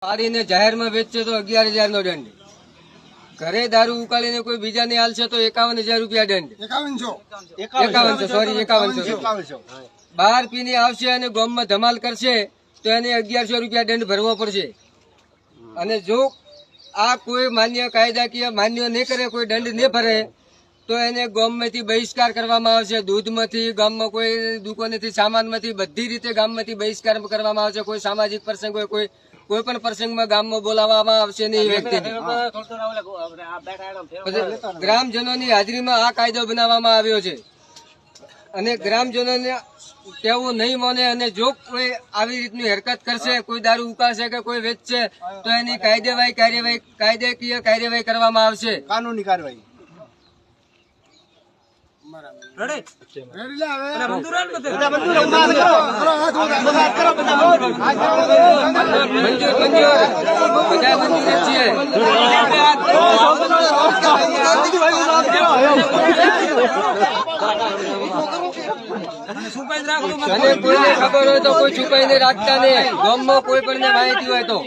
પાડીને જાહેરમાં વેચશે તો 11,000 નો દંડ, ઘરે દારૂ ઉકાળીને કોઈ બીજાને હાલશે તો 51,000 રૂપિયા દંડ, 5100 બહાર પીને આવશે અને ગામમાં ધમાલ કરશે તો એને 1100 રૂપિયા દંડ ભરવો પડશે. અને જો આ કોઈ માન્ય કાયદાકીય માન્ય નહીં કરે, કોઈ દંડ નહીં ભરે તો એને ગામમાંથી બહિષ્કાર કરવામાં આવશે. દૂધમાંથી, ગામમાં કોઈ દુકાનેથી, સામાનમાંથી, બધી રીતે ગામમાંથી બહિષ્કાર કરવામાં આવશે. કોઈ સામાજિક પ્રસંગ હોય, કોઈ પણ પ્રસંગમાં ગામમાં બોલાવવામાં આવશે નહીં. વ્યક્તિને ગ્રામજનોની હાજરીમાં આ કાયદો બનાવવામાં આવ્યો છે અને ગ્રામજનોને કેવું નહીં માને અને જો કોઈ આવી રીતની હરકત કરશે, કોઈ દારૂ ઉકાળશે કે કોઈ વેચશે તો એની કાયદાકીય કાર્યવાહી કરવામાં આવશે. કાનૂની કાર્યવાહી. અને કોઈને ખબર હોય તો કોઈ છુપાઈને રાખતા નહીં. ગામમાં કોઈ પણ માહિતી હોય તો